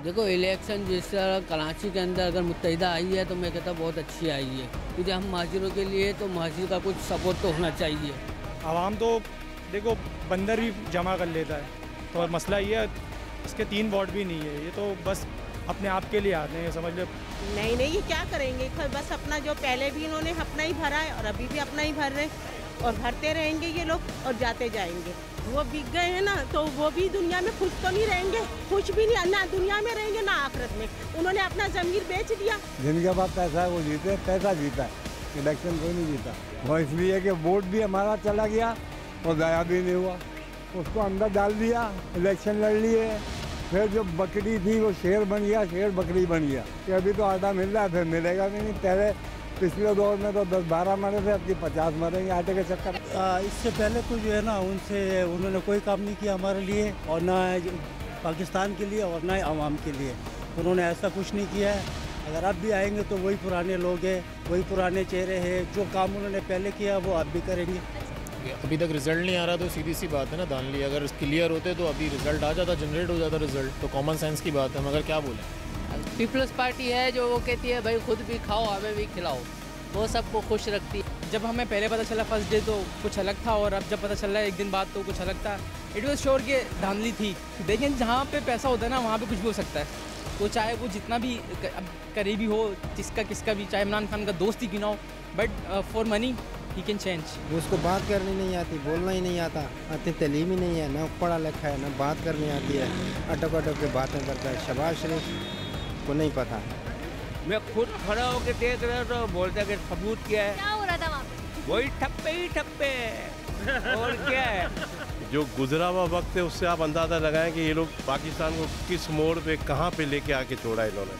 देखो इलेक्शन जिस तरह कराची के अंदर अगर मुत्तहिदा आई है तो मैं कहता बहुत अच्छी आई है, क्योंकि हम महाजिरों के लिए तो महाजिर का कुछ सपोर्ट तो होना चाहिए। आवाम तो देखो बंदर भी जमा कर लेता है, तो और मसला ये है इसके 3 वार्ड भी नहीं है, ये तो बस अपने आप के लिए आते हैं, समझ लो। नहीं ये क्या करेंगे, बस अपना जो पहले भी इन्होंने अपना ही भरा है और अभी भी अपना ही भर रहे और भरते रहेंगे ये लोग और जाते जाएंगे। वो बिक गए हैं ना, तो वो भी दुनिया में खुश तो नहीं रहेंगे, खुश भी नहीं, ना दुनिया में रहेंगे ना आखिरत में। उन्होंने अपना ज़मीर बेच दिया। जिनके पास पैसा है वो जीते, पैसा जीता है, इलेक्शन कोई नहीं जीता। वो इसलिए कि वोट भी हमारा चला गया और ज़ाया भी नहीं हुआ, उसको अंदर डाल दिया, इलेक्शन लड़ लिए, फिर जो बकरी थी वो शेर बन गया, शेर बकरी बन गया कि अभी तो आटा मिल रहा है, फिर मिलेगा भी नहीं। पहले पिछले दौर में तो 10-12 मरे थे, अब की 50 मरेंगे आटे के चक्कर। इससे पहले तो जो है ना उन्होंने कोई काम नहीं किया हमारे लिए, और ना पाकिस्तान के लिए और ना आवाम के लिए उन्होंने ऐसा कुछ नहीं किया है। अगर अब भी आएंगे तो वही पुराने लोग हैं, वही पुराने चेहरे हैं, जो काम उन्होंने पहले किया वो अब भी करेंगे। अभी तक रिजल्ट नहीं आ रहा तो सीधी सी बात है ना दानली, अगर क्लियर होते तो अभी रिजल्ट आ जाता, जनरेट हो जाता रिजल्ट, तो कॉमन सेंस की बात है। मगर क्या बोलें, पीपल्स पार्टी है जो वो कहती है भाई खुद भी खाओ हमें भी खिलाओ, वो सबको खुश रखती है। जब हमें पहले पता चला फर्स्ट डे तो कुछ अलग था, और अब जब पता चल रहा है एक दिन बाद तो कुछ अलग था। इट वॉज श्योर कि धांधली थी। देखें जहाँ पे पैसा होता है ना वहाँ पे कुछ भी हो सकता है, तो चाहे वो जितना भी करीबी हो, किसका भी, चाहे इमरान खान का दोस्त ही क्यों ना हो, but for money he can change. उसको बात करनी नहीं आती, बोलना ही नहीं आता, आती तलीम ही नहीं है, ना पढ़ा लिखा है, ना बात करनी आती है, अटक के बातें करता है। शहबाज शरीफ को नहीं पता। मैं खुद खड़ा होकर देख रहा तो बोलता कि सबूत क्या है, क्या हो रहा था वहाँ पे? वही ठप्पे ही ठप्पे और क्या है। जो गुजरा हुआ वक्त है उससे आप अंदाज़ा लगाएं कि ये लोग पाकिस्तान को किस मोड़ पे कहाँ पे लेके आके छोड़ा इन्होंने।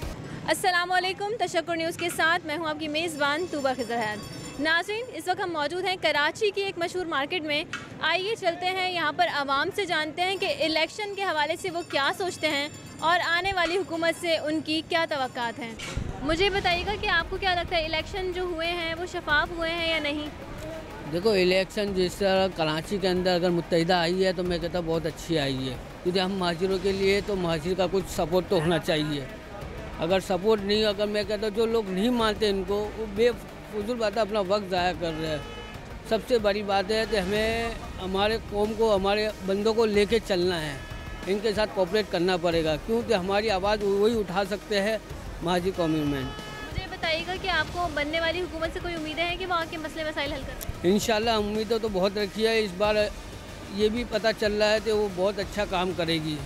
अस्सलामुअलैकुम, तशक्कुर न्यूज़ के साथ मैं हूँ आपकी मेज़बान तूबा खिज़र हैद। नाज़रीन, इस वक्त हम मौजूद हैं कराची की एक मशहूर मार्केट में। आइए चलते हैं यहाँ पर आवाम से, जानते हैं कि इलेक्शन के हवाले से वो क्या सोचते हैं और आने वाली हुकूमत से उनकी क्या तवक्कात हैं। मुझे बताइएगा कि आपको क्या लगता है, इलेक्शन जो हुए हैं वो शफाफ हुए हैं या नहीं? देखो इलेक्शन जिस तरह कराची के अंदर अगर मुत्तहिदा आई है तो मैं कहता बहुत अच्छी आई है, क्योंकि हम महाजिरों के लिए तो महाजिर का कुछ सपोर्ट तो होना चाहिए। अगर सपोर्ट नहीं, अगर मैं कहता जो लोग नहीं मानते इनको, वो बेफजूल बात है, अपना वक्त ज़ाया कर रहे हैं। सबसे बड़ी बात है कि हमें हमारे कौम को, हमारे बंदों को लेके चलना है, इनके साथ कोऑपरेट करना पड़ेगा, क्योंकि हमारी आवाज़ वही उठा सकते हैं महाजिर कम्युनिटी। मुझे बताइएगा कि आपको बनने वाली हुकूमत से कोई उम्मीदें हैं कि वहाँ के मसले मसाइल हल करें? इंशाल्लाह उम्मीदें तो बहुत रखी है। इस बार ये भी पता चल रहा है कि वो बहुत अच्छा काम करेगी,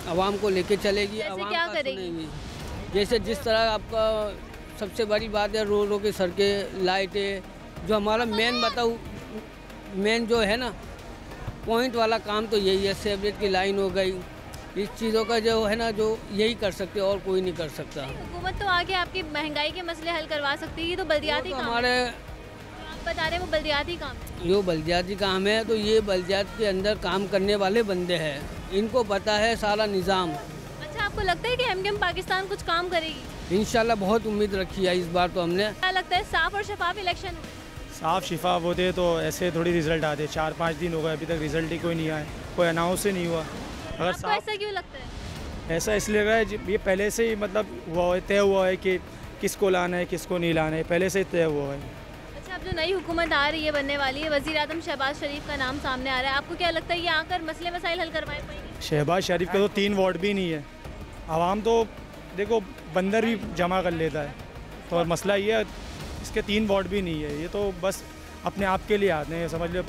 आवाम को लेके चलेगी। जैसे क्या करेगी? जैसे जिस तरह आपका सबसे बड़ी बात है रोडों की सड़कें, लाइटें, जो हमारा मेन जो है ना पॉइंट वाला काम तो यही है। सेवरेज की लाइन हो गई, इस चीज़ों का जो है ना, जो यही कर सकते और कोई नहीं कर सकता। हुकूमत तो आके आपकी महंगाई के मसले हल करवा सकती है, ये तो बल्दियाती काम हमारे है। आप बता रहे हैं वो बल्दियाती काम है। जो बल्दियाती काम है तो ये बल्दियात के अंदर काम करने वाले बंदे हैं, इनको पता है सारा निज़ाम। अच्छा, आपको लगता है कि एमकेएम पाकिस्तान कुछ काम करेगी? इंशाल्लाह बहुत उम्मीद रखी है इस बार तो हमने। क्या लगता है, साफ और शफाफ इलेक्शन? साफ शिफाफ होते तो ऐसे थोड़ी रिजल्ट आते। 4-5 दिन हो गए अभी तक रिजल्ट ही कोई नहीं आया, कोई अनाउंस ही नहीं हुआ। अगर आपको ऐसा क्यों लगता है? ऐसा इसलिए लगा है ये पहले से ही मतलब हुआ तय हुआ है कि किसको लाना है किसको नहीं लाना है, पहले से ही तय हुआ है। अच्छा, अब जो नई हुकूमत आ रही है, बनने वाली है, वज़ीर आज़म शहबाज शरीफ का नाम सामने आ रहा है, आपको क्या लगता है ये आकर मसले मसाइल हल करवाए पाएंगे? शहबाज शरीफ का तो 3 वार्ड भी नहीं है। आवाम तो देखो बंदर भी जमा कर लेता है, तो और मसला ये है इसके 3 वार्ड भी नहीं है, ये तो बस अपने आप के लिए आते हैं, समझ लो।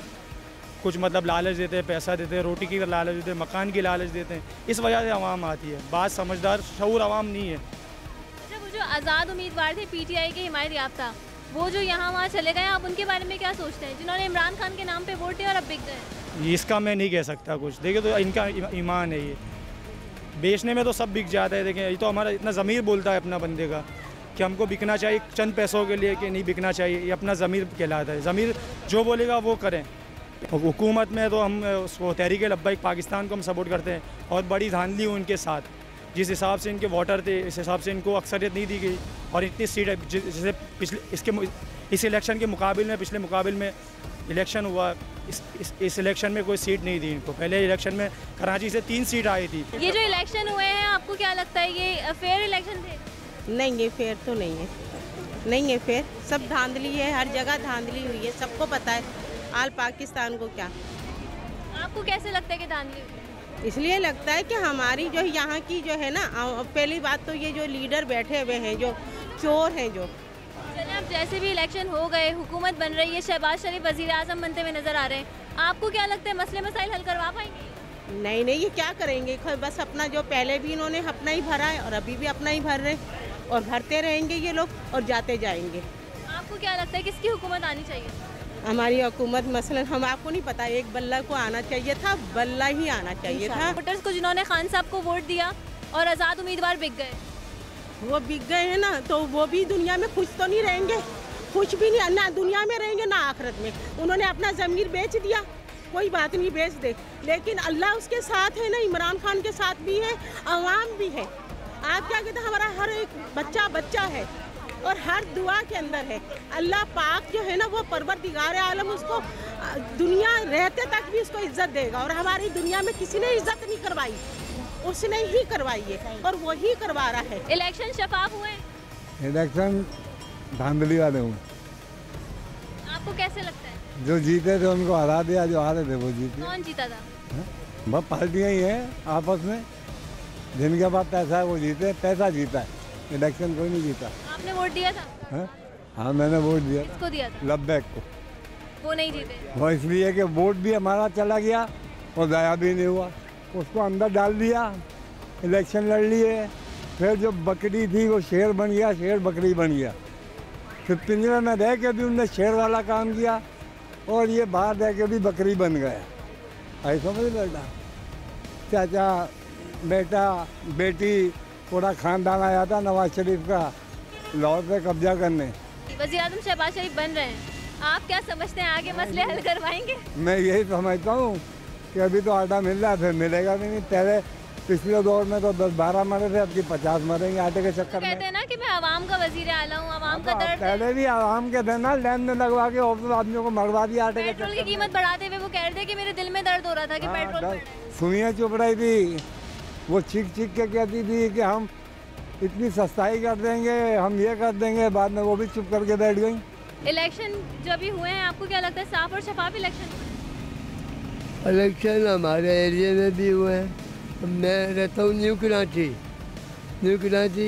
कुछ मतलब लालच देते हैं, पैसा देते हैं, रोटी की लालच देते हैं, मकान की लालच देते हैं, इस वजह से आवाम आती है। बात समझदार शऊर आवाम नहीं है। अच्छा, वो जो आज़ाद उम्मीदवार थे पीटीआई के हिमायत याफ्ता, वो जो यहाँ वहाँ चले गए, आप उनके बारे में क्या सोचते हैं, जिन्होंने इमरान खान के नाम पे वोट दिया और अब बिक गए? इसका मैं नहीं कह सकता कुछ। देखिए तो इनका ईमान है, ये बेचने में तो सब बिक जाता है। देखें ये तो हमारा इतना ज़मीर बोलता है अपना बंदे का कि हमको बिकना चाहिए चंद पैसों के लिए कि नहीं बिकना चाहिए, ये अपना ज़मीर कहलाता है। ज़मीर जो बोलेगा वो करें। हुकूमत में तो हम उसको तहरीक लब्बैक पाकिस्तान को हम सपोर्ट करते हैं, और बड़ी धांधली हुई उनके साथ। जिस हिसाब से इनके वोटर थे इस हिसाब से इनको अक्सरियत नहीं दी गई, और इतनी सीट जैसे पिछले इस इलेक्शन के मुकाबले में पिछले मुकाबले में इलेक्शन हुआ इस इलेक्शन में कोई सीट नहीं दी इनको। पहले इलेक्शन में कराची से 3 सीट आई थी। ये जो इलेक्शन हुए हैं आपको क्या लगता है ये फेयर इलेक्शन थे? नहीं, ये फेयर तो नहीं है, नहीं है फेयर। सब धांधली है, हर जगह धांधली हुई है, सबको पता है। आल पाकिस्तान को क्या। आपको कैसे लगता है कि धांधली हुई? इसलिए लगता है कि हमारी जो यहाँ की जो है ना, पहली बात तो ये जो लीडर बैठे हुए हैं, जो चोर हैं, जो चलिए अब जैसे भी इलेक्शन हो गए, हुकूमत बन रही है, शहबाज शरीफ वजीर आज़म बनते हुए नजर आ रहे हैं, आपको क्या लगता है मसले मसाइल हल करवा पाएंगे? नहीं, ये क्या करेंगे? बस अपना जो पहले भी इन्होंने अपना ही भरा है और अभी भी अपना ही भर रहे और भरते रहेंगे ये लोग और जाते जाएंगे। आपको क्या लगता है किसकी हुकूमत आनी चाहिए? हमारी हुकूमत मसलन हम आपको नहीं पता, एक बल्ला को आना चाहिए था, बल्ला ही आना चाहिए था। वोटर्स को जिन्होंने खान साहब को वोट दिया और आज़ाद उम्मीदवार बिक गए, वो बिक गए हैं ना, तो वो भी दुनिया में खुश तो नहीं रहेंगे, कुछ भी नहीं, ना दुनिया में रहेंगे ना आखिरत में। उन्होंने अपना ज़मीर बेच दिया, कोई बात नहीं, बेच दे, लेकिन अल्लाह उसके साथ है ना, इमरान खान के साथ भी है, अवाम भी है। आप क्या कहते हैं, हमारा हर एक बच्चा है और हर दुआ के अंदर है। अल्लाह पाक जो है ना, वो परवरदिगार आलम उसको दुनिया रहते तक भी उसको इज्जत देगा। और हमारी दुनिया में किसी ने इज्जत नहीं करवाई, उसने ही करवाई है और वही करवा रहा है। इलेक्शन शफाफ हुए? इलेक्शन धांधली वाले हुए। आपको कैसे लगता है? जो जीते थे उनको हरा दिया, जो हारे थे वो जीते। कौन जीता था? बस पार्टियाँ ही हैं आपस में, जिनके पास पैसा है वो जीते, पैसा जीता है, इलेक्शन कोई नहीं जीता। आपने वोट दिया था? हाँ, मैंने वोट दिया। किसको दिया था? लब्बैक को। वो नहीं जीते? वो इसलिए कि वोट भी हमारा चला गया और दया भी नहीं हुआ, उसको अंदर डाल दिया, इलेक्शन लड़ लिए, फिर जो बकरी थी वो शेर बन गया, शेर बकरी बन गया। फिर पिंजरे में रह के भी उनने शेर वाला काम किया और ये बाहर रह के भी बकरी बन गया। ऐसा समझ बेटा, चाचा बेटा बेटी पूरा खानदान आया था नवाज शरीफ का लाहौर पे कब्जा करने। वज़ीर आज़म शहबाज शरीफ बन रहे हैं, आप क्या समझते हैं आगे मसले हल करवाएंगे? मैं यही समझता हूँ कि अभी तो आटा मिल रहा है, फिर मिलेगा भी नहीं। पहले पिछले दौर में तो 10-12 मरे थे, अब की 50 मरेंगे आटे के चक्कर में। कहते हैं ना कि मैं आवाम का वजीर आला हूँ, आवाम का दर्द। पहले भी आवाम के देना लैंड में लगवा के और आदमियों को मरवा दिया आटे के पेट्रोल की कीमत बढ़ाते हुए वो कह रहे थे कि मेरे दिल में दर्द हो रहा था कि पेट्रोल। सुनिए चुप रही थी, वो चीख के कहती थी कि हम इतनी सस्ताई कर देंगे, हम ये कर देंगे, बाद में वो भी चुप करके बैठ गई। इलेक्शन जो अभी हुए हैं, आपको क्या लगता है साफ और शफाफ इलेक्शन? इलेक्शन हमारे एरिया में भी हुए हैं। मैं रहता हूँ न्यू कराची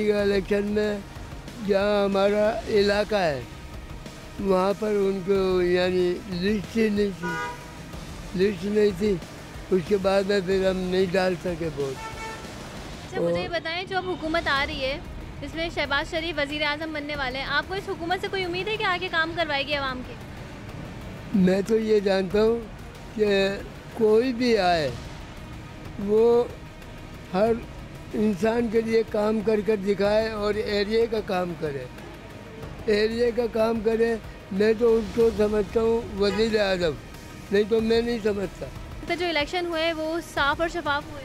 का इलेक्शन में जहाँ हमारा इलाका है वहाँ पर उनको यानी लिस्ट नहीं थी, उसके बाद में फिर हम नहीं डाल सके वोट। अच्छा मुझे ये बताएं, जो अब हुकूमत आ रही है इसमें शहबाज शरीफ वज़ीर आज़म बनने वाले हैं, आपको इस हुकूमत से कोई उम्मीद है कि आगे काम करवाएगी आवाम के? मैं तो ये जानता हूँ कि कोई भी आए वो हर इंसान के लिए काम कर दिखाए और एरिया का काम करे। मैं तो उसको समझता हूँ वज़ीर आज़म, नहीं तो मैं नहीं समझता। तो जो इलेक्शन हुए वो साफ़ और शफाफ हुए?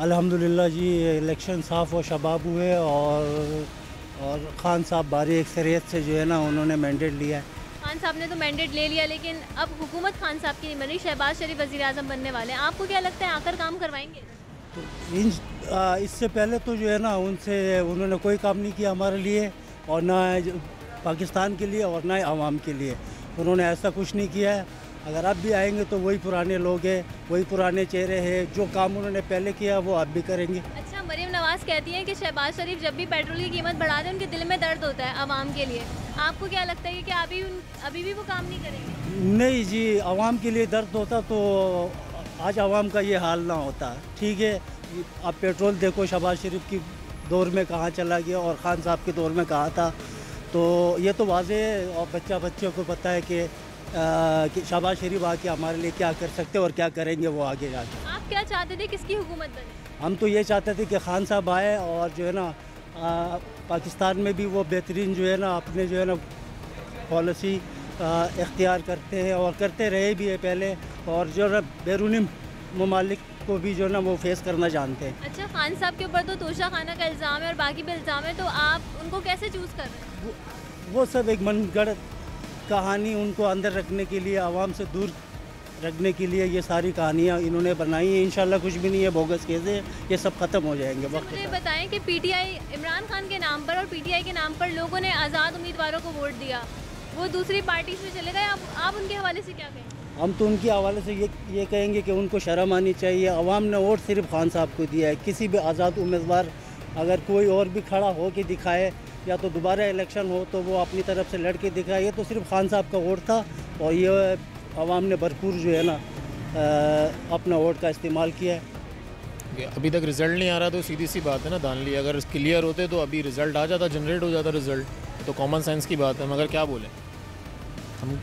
अल्हम्दुलिल्लाह जी, इलेक्शन साफ़ और शफाफ हुए और खान साहब बारी अक्सरियत से जो है ना उन्होंने मैंडेट लिया है। खान साहब ने तो मैंडेट ले लिया, लेकिन अब हुकूमत खान साहब की नहीं बन रही, शहबाज शरीफ वज़ीर आज़म बनने वाले हैं। आपको क्या लगता है आकर काम करवाएंगे? तो इससे पहले तो जो है ना उन्होंने कोई काम नहीं किया हमारे लिए, और ना पाकिस्तान के लिए और ना आवाम के लिए उन्होंने ऐसा कुछ नहीं किया है। अगर अब भी आएंगे तो वही पुराने लोग हैं, वही पुराने चेहरे हैं, जो काम उन्होंने पहले किया वो अब भी करेंगे। अच्छा, मरीम नवाज़ कहती हैं कि शहबाज शरीफ जब भी पेट्रोल की कीमत बढ़ा दें उनके दिल में दर्द होता है आवाम के लिए। आपको क्या लगता है कि अभी भी वो काम नहीं करेंगे? नहीं जी, आवाम के लिए दर्द होता तो आज आवाम का ये हाल ना होता। ठीक है, अब पेट्रोल देखो शहबाज शरीफ की दौर में कहाँ चला गया और ख़ान साहब के दौर में कहाँ था, तो ये तो वाज़ेह है और बच्चों को पता है कि शहबाज शरीफ आके हमारे लिए क्या कर सकते हैं और क्या करेंगे वो आगे जाके। आप क्या चाहते थे, किसकी हुकूमत बने? हम तो ये चाहते थे कि खान साहब आए और जो है ना पाकिस्तान में भी वो बेहतरीन जो है ना अपने जो है ना पॉलिसी इख्तियार करते हैं और करते रहे भी है पहले, और जो है बैरूनी ममालिक को भी जो है ना वो फेस करना जानते हैं। अच्छा, खान साहब के ऊपर तो तोशा खाना का इल्ज़ाम है और बाकी भी इल्ज़ाम है, तो आप उनको कैसे चूज़ कर रहे हैं? वो सब एक मनगढ़ कहानी उनको अंदर रखने के लिए, आवाम से दूर रखने के लिए ये सारी कहानियाँ इन्होंने बनाई हैं। इंशाल्लाह कुछ भी नहीं है, बोगस केस है, ये सब ख़त्म हो जाएंगे वक्त के मुझे साथ। बताएं कि पीटीआई इमरान खान के नाम पर और पीटीआई के नाम पर लोगों ने आज़ाद उम्मीदवारों को वोट दिया, वो दूसरी पार्टी से चले गए। आप उनके हवाले से क्या कहें? हम तो उनके हवाले से ये कहेंगे कि उनको शर्म आनी चाहिए। अवाम ने वोट सिर्फ खान साहब को दिया है। किसी भी आज़ाद उम्मीदवार अगर कोई और भी खड़ा हो के दिखाए या तो दोबारा इलेक्शन हो तो वो अपनी तरफ से लड़ के दिखाए। ये तो सिर्फ खान साहब का वोट था और ये अवाम ने भरपूर जो है ना अपना वोट का इस्तेमाल किया है। अभी तक रिज़ल्ट नहीं आ रहा तो सीधी सी बात है ना दानली, अगर क्लियर होते तो अभी रिज़ल्ट आ जाता, जनरेट हो जाता रिज़ल्ट। तो कॉमन सेंस की बात है, मगर क्या बोले,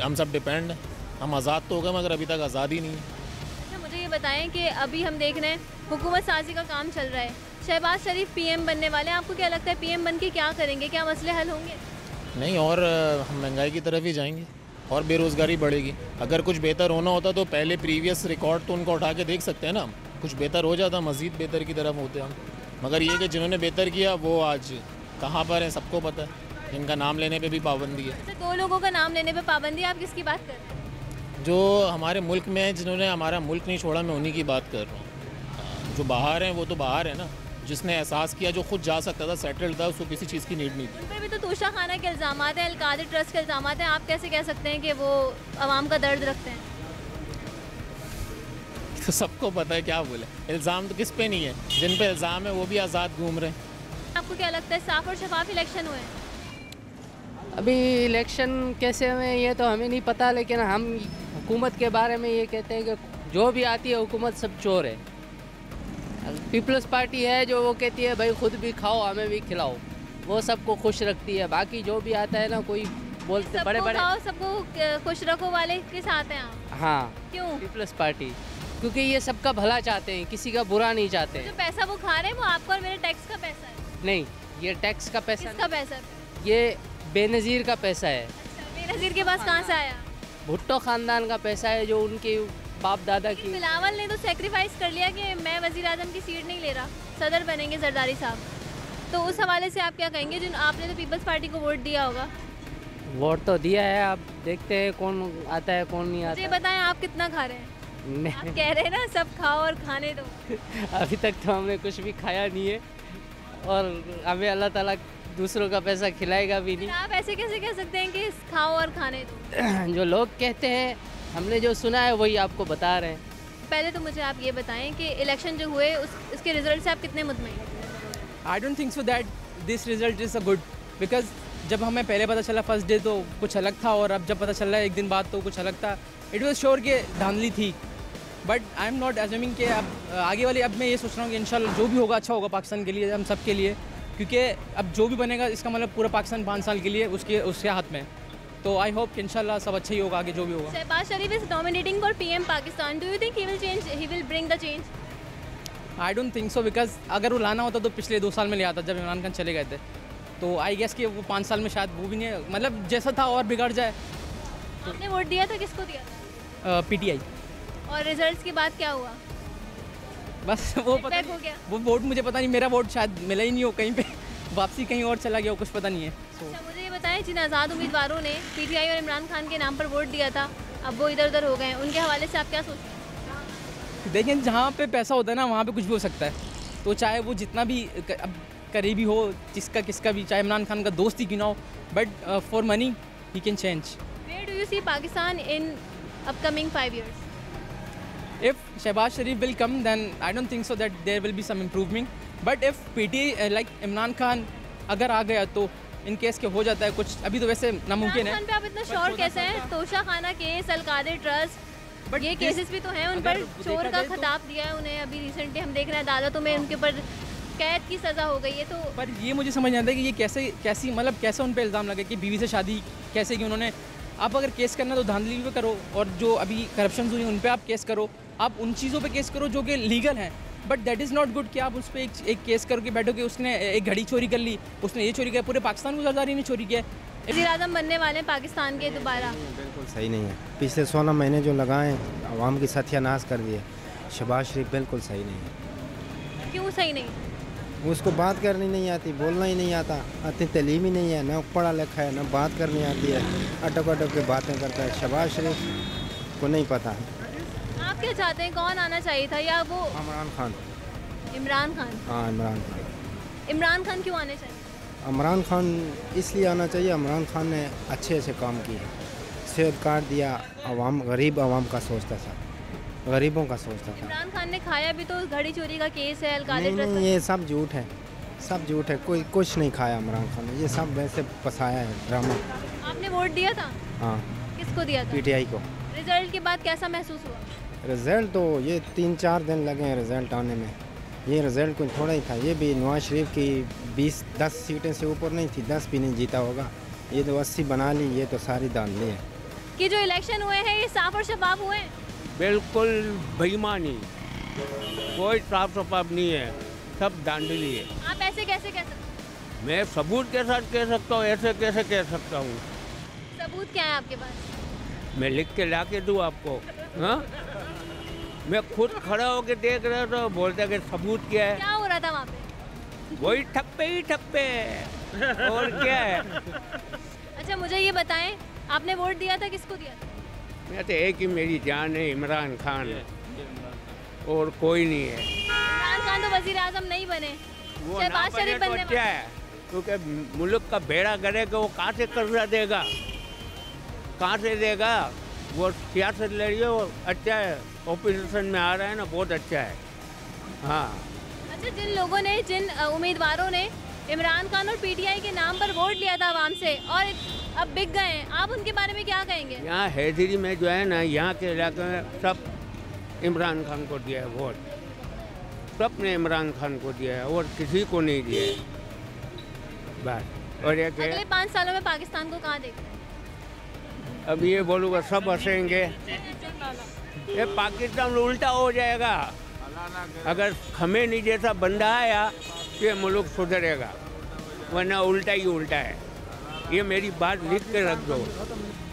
हम सब डिपेंड हैं। हम आज़ाद तो हो गए मगर अभी तक आज़ादी नहीं है। अच्छा, मुझे ये बताएं कि अभी हम देख रहे हैं हुकूमत साजी का काम चल रहा है, शहबाज शरीफ पीएम बनने वाले हैं। आपको क्या लगता है पीएम बन के क्या करेंगे, क्या मसले हल होंगे? नहीं, और हम महंगाई की तरफ ही जाएंगे और बेरोज़गारी बढ़ेगी। अगर कुछ बेहतर होना होता तो पहले प्रीवियस रिकॉर्ड तो उनको उठा के देख सकते हैं ना, कुछ बेहतर हो जाता, मज़ीद बेहतर की तरफ होते हम। मगर ये कि जिन्होंने बेहतर किया वो आज कहाँ पर हैं सबको पता है, जिनका नाम लेने पे भी पाबंदी है। अच्छा, 2 लोगों का नाम लेने पे पाबंदी, आप किसकी बात कर रहे हैं? जो हमारे मुल्क में है, जिन्होंने हमारा मुल्क नहीं छोड़ा, मैं उन्हीं की बात कर रहा हूँ। जो बाहर हैं वो तो बाहर है ना, जिसने एहसास किया, जो खुद जा सकता था, सेटल्ड था, उसको किसी चीज़ की नीड नहीं थी। उन पर भी तो तोशा खाना के इल्ज़ाम हैं, अलकादर ट्रस्ट के इल्ज़ाम हैं। आप कैसे कह सकते हैं कि वो आवाम का दर्द रखते हैं? तो सबको पता है, क्या बोले, इल्ज़ाम तो किस पे नहीं है, जिन पे इल्ज़ाम है वो भी आज़ाद घूम रहे हैं। आपको क्या लगता है साफ और शफाफ इलेक्शन हुए हैं? अभी इलेक्शन कैसे हुए ये तो हमें नहीं पता, लेकिन हम हुकूमत के बारे में ये कहते हैं कि जो भी आती है हुकूमत सब चोर है। पीपल्स पार्टी है जो वो कहती है भाई खुद भी खाओ हमें भी खिलाओ, वो सबको खुश रखती है। बाकी जो भी आता है ना, कोई बोलते बड़े बड़े सबको खुश रखो वाले के साथ हैं आप? हाँ, क्यों? पीपल्स पार्टी, क्योंकि ये सबका भला चाहते हैं, किसी का बुरा नहीं चाहते। जो पैसा वो खा रहे हैं वो आपका और मेरे टैक्स का पैसा है? नहीं, ये टैक्स का पैसा। किसका पैसा है? ये बेनज़ीर का पैसा है। अच्छा, बेनज़ीर के पास कहाँ से आया? भुट्टो ख़ानदान का पैसा है, जो उनके बाप दादा की। बिलावल ने तो सेक्रीफाइस कर लिया कि मैं वज़ीर आज़म की सीट नहीं ले रहा, सदर बनेंगे जरदारी साहब। तो उस हवाले से आप क्या कहेंगे? जिन आपने तो पीपल्स पार्टी को वोट दिया होगा। वोट तो दिया है, अब देखते हैं कौन आता है कौन नहीं आता। मुझे बताएं आप कितना खा रहे हैं? आप कह रहे हैं ना सब खाओ और खाने दो। अभी तक तो हमने कुछ भी खाया नहीं है और हमें अल्लाह ताला दूसरों का पैसा खिलाएगा भी नहीं। आप ऐसे कैसे कह सकते हैं कि खाओ और खाने दो? जो लोग कहते हैं, हमने जो सुना है वही आपको बता रहे हैं। पहले तो मुझे आप ये बताएं कि इलेक्शन जो हुए उसके रिजल्ट से आप कितने मुतमईन? I don't think so that this result is a good, because जब हमें पहले पता चला फर्स्ट डे तो कुछ अलग था और अब जब पता चल रहा है एक दिन बाद तो कुछ अलग था। इट वॉज श्योर कि धांधली थी, but I am not assuming कि अब आगे वाली, अब मैं ये सोच रहा हूँ कि इंशाल्लाह जो भी होगा अच्छा होगा पाकिस्तान के लिए, हम सब के लिए, क्योंकि अब जो भी बनेगा इसका मतलब पूरा पाकिस्तान 5 साल के लिए उसके हाथ में। तो आई होप कि इंशाल्लाह सब अच्छा ही होगा आगे जो भी होगा। Shahbaz Sharif is nominating for PM Pakistan, do you think he will bring the change? I don't think so, because अगर वो लाना होता तो पिछले 2 साल में ले आता जब इमरान खान चले गए थे। तो आई गेस कि वो 5 साल में शायद वो भी नहीं, मतलब जैसा था और बिगड़ जाए। आपने वोट दिया था, किसको दिया था? पीटीआई। और रिजल्ट्स के बाद क्या हुआ? बस वो पता हो गया। वो वोट मुझे पता नहीं, मेरा वोट शायद मिला ही नहीं हो, कहीं पे वापसी कहीं और चला गया हो, कुछ पता नहीं है। अच्छा, मुझे ये बताएं जिन आज़ाद उम्मीदवारों ने पीटीआई और इमरान खान के नाम पर वोट दिया था, अब वो इधर उधर हो गए हैं, उनके हवाले से आप क्या सोचते हैं? देखें, जहाँ पे पैसा होता है ना वहाँ पे कुछ भी हो सकता है। तो चाहे वो जितना भी अब करीबी हो, किसका भी, चाहे इमरान खान का दोस्त ही क्यों ना हो, but for money he can change. Where do you see Pakistan in upcoming 5 years? If Shehbaz Sharif will come, then I don't think so that there will be some improvement. But if PTI like Imran Khan अगर आ गया तो in case के हो जाता है कुछ, अभी तो वैसे नामुमकिन है। इमरान खान पे आप इतना श्योर कैसे हैं? तोशा खाना केस, अलकादर ट्रस्ट, ये केसेस भी तो हैं, उन पर चोर का खिताब दिया है उन्हें। अभी रिसेंटली हम देख रहे हैं अदालतों में उनके ऊपर कैद की सज़ा हो गई है। तो पर ये मुझे समझ नहीं आता कि ये कैसे उन पर इल्ज़ाम लगे कि बीवी से शादी कैसे की उन्होंने। आप अगर केस करना तो धांधली पे करो, और जो अभी करप्शन हुई उन पर आप केस करो, आप उन चीज़ों पे केस करो जो कि लीगल हैं। But that is not good कि आप उस पर एक केस करके बैठो कि उसने एक घड़ी चोरी कर ली, उसने ये चोरी किया, पूरे पाकिस्तान को जरदारी ने चोरी किया। वज़ीर आज़म बनने वाले हैं पाकिस्तान के दोबारा। बिल्कुल सही नहीं है, पिछले 16 महीने जो लगाए अवाम की सत्यानाश कर दिए। शहबाज शरीफ बिल्कुल सही नहीं है। क्यों सही नहीं? उसको बात करनी नहीं आती, बोलना ही नहीं आता, इतनी तलीम ही नहीं है, ना पढ़ा लिखा है, ना बात करनी आती है, अटक अटक के बातें करता है। शहबाज शरीफ को नहीं पता आप क्या चाहते हैं, कौन आना चाहिए था, या वो इमरान खान? इमरान खान? हाँ, इमरान खान। इमरान खान क्यों आने चाहिए? इमरान खान इसलिए आना चाहिए, इमरान खान ने अच्छे से काम किए, सेहत कार्ड दिया, आवाम गरीब आवाम का सोचता था, गरीबों का सोचता था। इमरान खान ने खाया भी तो घड़ी चोरी का केस है, अलकायदा नहीं, नहीं, ये सब झूठ है, सब झूठ है, कोई कुछ नहीं खाया इमरान खान ने, ये सब वैसे फंसाया है ड्रामा। आपने वोट दिया था? हाँ। किसको दिया था? पीटीआई को। रिजल्ट के बाद कैसा महसूस हुआ? रिज़ल्ट तो ये 3-4 दिन लगे हैं रिज़ल्ट आने में, ये रिज़ल्ट कुछ थोड़ा ही था, ये भी नवाज शरीफ की 20-10 सीटें से ऊपर नहीं थी, 10 भी नहीं जीता होगा, ये तो 80 बना ली, ये तो सारी धांधली है। कि जो इलेक्शन हुए हैं ये साफ और शफाफ हुए हैं? बिल्कुल बेईमानी, कोई साफ शफाफ नहीं है, सब धांधली है। आप ऐसे कैसे कह सकते हैं? मैं सबूत के साथ कह सकता हूँ, ऐसे कैसे कह सकता हूँ? सबूत क्या है आपके पास? मैं लिख के ला के दूँ आपको? हाँ, मैं खुद खड़ा होकर देख रहा तो बोलता कि सबूत क्या है। क्या हो रहा था वहाँ पे? वही ठप्पे ही ठप्पे और क्या है। अच्छा मुझे ये बताएं, आपने वोट दिया था, किसको दिया था? मैं तो एक ही मेरी जान है, इमरान खान, और कोई नहीं है। इमरान खान तो वजीर आजम नहीं बने, शहबाज शरीफ बनने क्या है, क्योंकि मुल्क का बेड़ा गरेगा, वो कहाँ से कर्जा देगा, कहाँ से देगा? वो सियासत लड़िए, वो अच्छा है, ऑपोजिशन में आ रहा है ना, बहुत अच्छा है। हाँ। अच्छा, जिन लोगों ने, जिन उम्मीदवारों ने इमरान खान और पीटीआई के नाम पर वोट लिया था आवाम से और अब बिक गए हैं, आप उनके बारे में क्या कहेंगे? यहाँ हैदरी में जो है ना, यहाँ के इलाके में सब इमरान खान को दिया है वोट, सब ने इमरान खान को दिया है और किसी को नहीं दिया है बस। और ये अगले 5 सालों में पाकिस्तान को कहाँ देखते हैं? अब ये बोलूँगा सब हंसेंगे, ये पाकिस्तान उल्टा हो जाएगा। अगर खमेनी जैसा बंदा आया तो ये मुल्क सुधरेगा, वरना उल्टा ही उल्टा है। ये मेरी बात लिख के रख दो।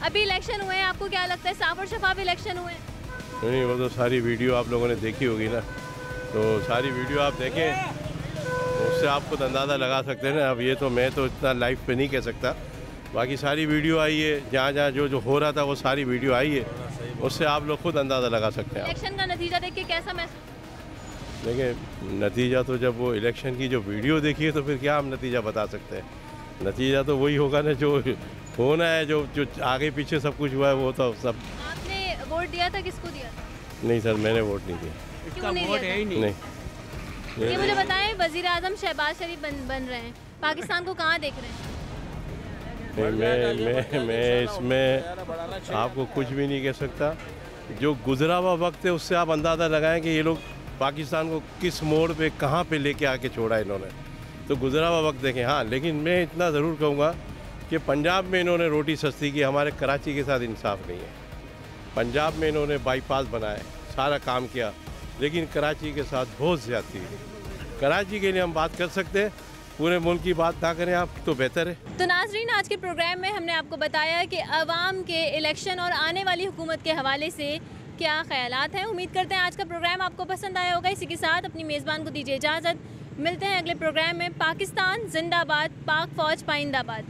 अभी इलेक्शन हुए हैं, आपको क्या लगता है साफ और शफाफ इलेक्शन हुए हैं? नहीं, वो तो सारी वीडियो आप लोगों ने देखी होगी ना, तो सारी वीडियो आप देखें, उससे आप खुद अंदाज़ा लगा सकते हैं ना। अब ये तो मैं तो इतना लाइव पे नहीं कह सकता, बाकी सारी वीडियो आई है, जहाँ जहाँ जो जो हो रहा था वो सारी वीडियो आई है, उससे आप लोग खुद अंदाज़ा लगा सकते हैं। इलेक्शन का नतीजा देख के कैसा महसूस? देखिए, नतीजा तो जब वो इलेक्शन की जो वीडियो देखी है तो फिर क्या हम नतीजा बता सकते हैं? नतीजा तो वही होगा ना जो होना है, जो आगे पीछे सब कुछ हुआ है वो तो सब। आपने वोट दिया था, किसको दिया था? नहीं सर, मैंने वोट नहीं दिया। क्यों नहीं दिया था? नहीं। ये मुझे बताएं, वजीर आजम शहबाज शरीफ बन रहे हैं, पाकिस्तान को कहाँ देख रहे हैं? मैं इसमें आपको कुछ भी नहीं कह सकता। जो गुजरा हुआ वक्त है उससे आप अंदाज़ा लगाएं कि ये लोग पाकिस्तान को किस मोड़ पे कहाँ पे लेके आके छोड़ा इन्होंने। तो गुजरा हुआ वक्त देखें। हाँ, लेकिन मैं इतना ज़रूर कहूँगा कि पंजाब में इन्होंने रोटी सस्ती की, हमारे कराची के साथ इंसाफ नहीं है। पंजाब में इन्होंने बाईपास बनाए, सारा काम किया, लेकिन कराची के साथ बहुत ज़्यादती है। कराची के लिए हम बात कर सकते हैं, पूरे मुल्क की बात ना करें आप तो बेहतर है। तो नाजरीन, आज के प्रोग्राम में हमने आपको बताया कि अवाम के इलेक्शन और आने वाली हुकूमत के हवाले से क्या ख्यालात हैं। उम्मीद करते हैं आज का प्रोग्राम आपको पसंद आया होगा। इसी के साथ अपनी मेज़बान को दीजिए इजाज़त। मिलते हैं अगले प्रोग्राम में। पाकिस्तान जिंदाबाद, पाक फ़ौज पाइंदाबाद।